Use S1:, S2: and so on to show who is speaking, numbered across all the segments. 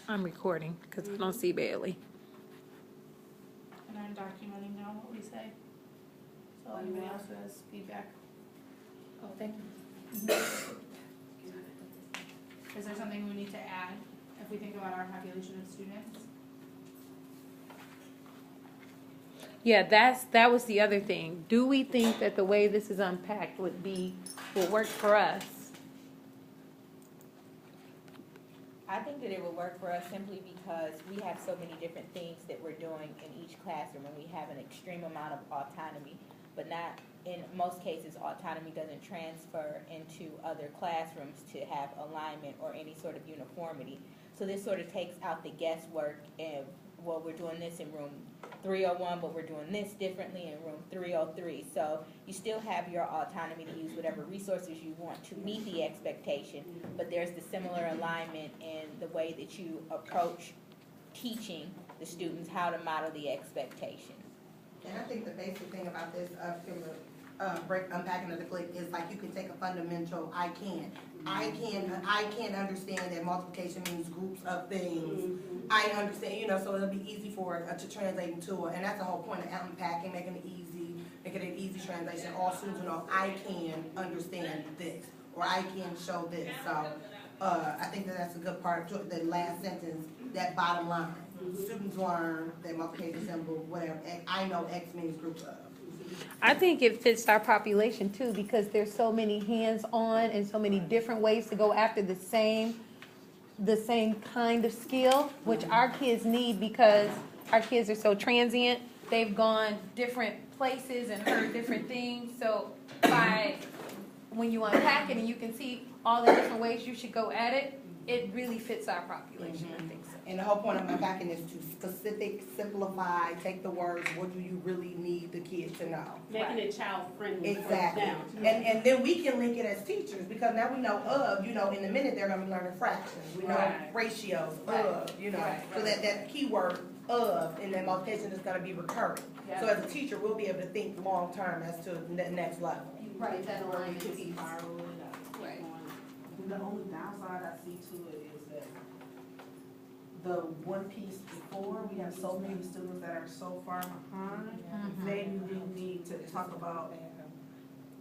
S1: I'm recording because I don't see Bailey.
S2: And I'm documenting now what we say. So anybody else who has feedback?
S3: Oh, thank you.
S2: Is there something we need to add if we think about our population of students?
S1: Yeah, that was the other thing. Do we think that the way this is unpacked will work for us?
S3: I think that it would work for us simply because we have so many different things that we're doing in each classroom, and we have an extreme amount of autonomy, but not, in most cases, autonomy doesn't transfer into other classrooms to have alignment or any sort of uniformity. So this sort of takes out the guesswork and, well, we're doing this in room 301, but we're doing this differently in room 303. So you still have your autonomy to use whatever resources you want to meet the expectation, but there's the similar alignment in the way that you approach teaching the students how to model the expectation.
S4: And I think the basic thing about this unpacking of the click is like you can take a fundamental I can understand that multiplication means groups of things. I understand, so it'll be easy for it to translate into it, and that's the whole point of unpacking, making it an easy translation. All students will know I can understand this, or I can show this. So I think that's a good part of the last sentence, that bottom line. Students learn that multiplication symbol, whatever, I know X means groups of.
S1: I think it fits our population too, because there's so many hands-on and so many different ways to go after the same kind of skill, which our kids need because our kids are so transient. They've gone different places and heard different things. So when you unpack it and you can see all the different ways you should go at it, it really fits our population. I think so.
S4: And the whole point of unpacking is to specific, simplify, take the words, what do you really need the kids to know?
S5: Making it child-friendly.
S4: Exactly. And then we can link it as teachers, because now we know in a minute they're going to be learning fractions. We know ratios, so that keyword of in that multiplication is going to be recurring. Yeah. So as a teacher, we'll be able to think long-term as to the next level.
S5: Right, that line
S2: is
S5: could be viral.
S2: Right.
S5: The only downside I see to it is that the one piece before, we have so many students that are so far behind. Maybe we need to talk about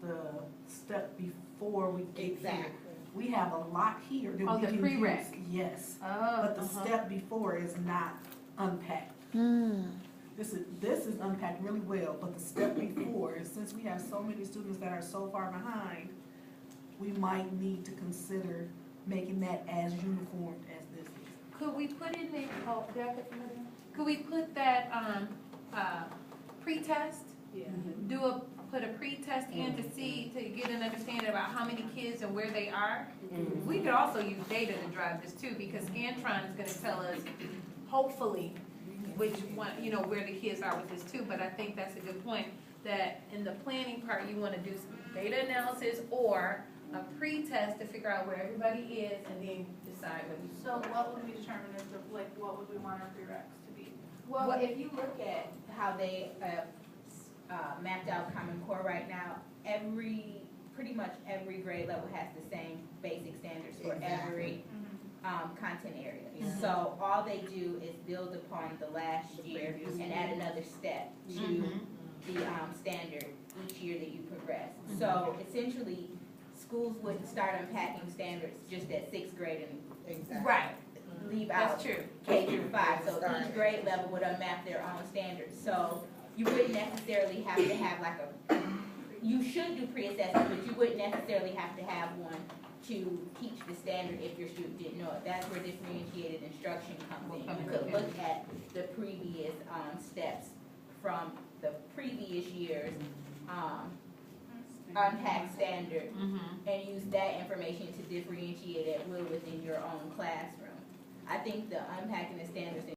S5: the step before we get here. We have a lot here that we can use. Yes. But the step before is not unpacked. This is unpacked really well, but the step before, since we have so many students that are so far behind, we might need to consider making that as uniform as this is.
S1: Could we put in there? Could we put that pre-test?
S5: Yeah.
S1: Put a pre-test in to get an understanding about how many kids and where they are. We could also use data to drive this too, because Scantron is going to tell us, hopefully, which one, where the kids are with this too. But I think that's a good point, that in the planning part, you want to do some data analysis or a pre-test to figure out where everybody is, and then decide what you.
S2: So what would we determine as what would we want our prereqs to be?
S3: Well, if you look at how they mapped out Common Core right now, pretty much every grade level has the same basic standards for every content area. So all they do is build upon the last year and add another step to the standard each year that you progress. So essentially, schools wouldn't start unpacking standards just at 6th grade and leave out K through 5. So each grade level would unmap their own standards. So you wouldn't necessarily have to have you should do pre-assessment, but you wouldn't necessarily have to have one to teach the standard if your student didn't know it. That's where differentiated instruction comes in. You could look at the previous steps from the previous year's unpacked standard and use that information to differentiate at will within your own classroom. I think the unpacking the standards